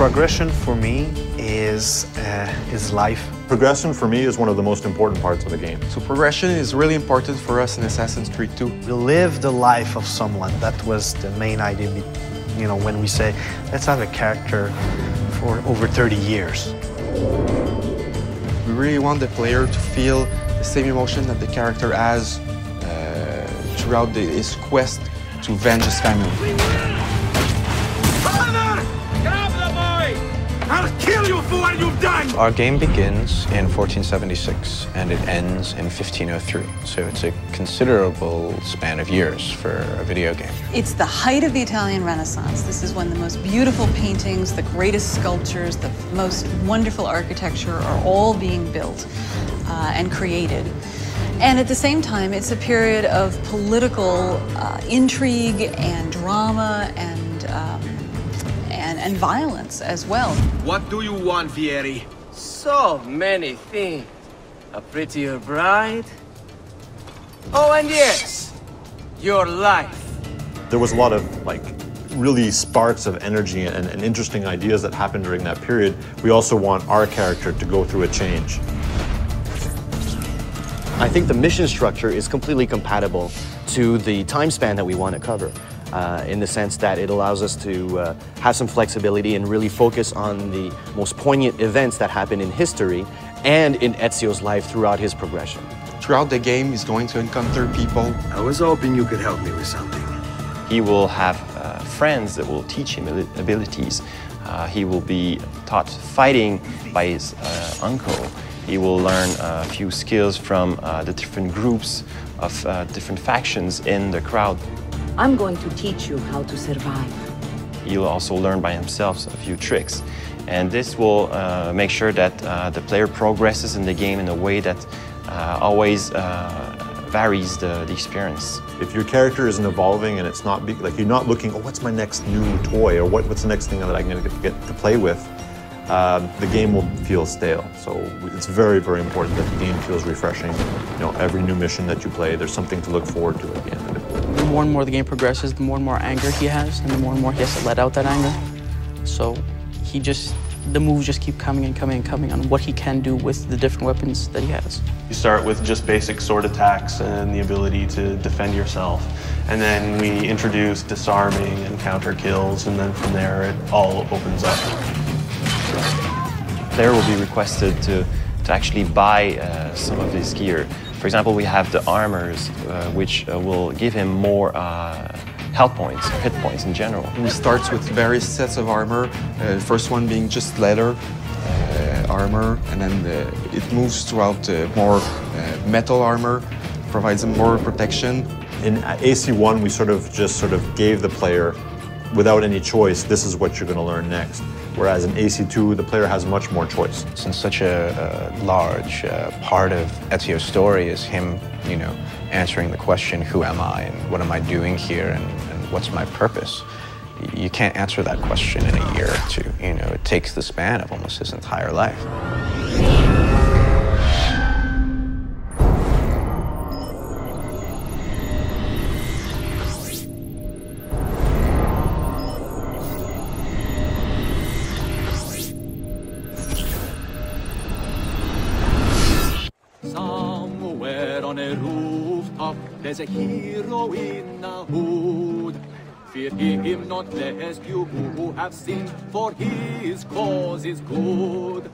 Progression for me is life. Progression for me is one of the most important parts of the game. So progression is really important for us in Assassin's Creed 2. We live the life of someone. That was the main idea, when we say, let's have a character for over 30 years. We really want the player to feel the same emotion that the character has throughout his quest to avenge his family. I'll kill you for what you've done! Our game begins in 1476 and it ends in 1503. So it's a considerable span of years for a video game. It's the height of the Italian Renaissance. This is when the most beautiful paintings, the greatest sculptures, the most wonderful architecture are all being built and created. And at the same time, it's a period of political intrigue and drama and violence as well. What do you want, Fieri? So many things. A prettier bride. Oh, and yes, your life. There was a lot of really sparks of energy and interesting ideas that happened during that period. We also want our character to go through a change. I think the mission structure is completely compatible to the time span that we want to cover. In the sense that it allows us to have some flexibility and really focus on the most poignant events that happen in history and in Ezio's life throughout his progression. Throughout the game, he's going to encounter people. I was hoping you could help me with something. He will have friends that will teach him abilities. He will be taught fighting by his uncle. He will learn a few skills from the different groups of different factions in the crowd. I'm going to teach you how to survive. He'll also learn by himself a few tricks. And this will make sure that the player progresses in the game in a way that always varies the experience. If your character isn't evolving and it's not, you're not looking, oh, what's my next new toy, or what's the next thing that I'm going to get to play with, the game will feel stale. So it's very, very important that the game feels refreshing. Every new mission that you play, there's something to look forward to at the end of it. The more and more the game progresses, the more and more anger he has, and the more he has to let out that anger. So the moves just keep coming and coming and coming on what he can do with the different weapons that he has. You start with just basic sword attacks and the ability to defend yourself. And then we introduce disarming and counter kills, and then from there it all opens up. The player will be requested to actually buy some of his gear. For example, we have the armors, which will give him more health points, hit points in general. He starts with various sets of armor, the first one being just leather armor, and then it moves throughout more metal armor, provides him more protection. In AC1, we just gave the player, without any choice, this is what you're going to learn next. Whereas in AC2, the player has much more choice. Since such a large part of Ezio's story is him, answering the question, who am I and what am I doing here and what's my purpose? You can't answer that question in a year or two. It takes the span of almost his entire life. Somewhere on a rooftop, there's a hero in a hood. Fear him not, lest you who have sinned, for his cause is good.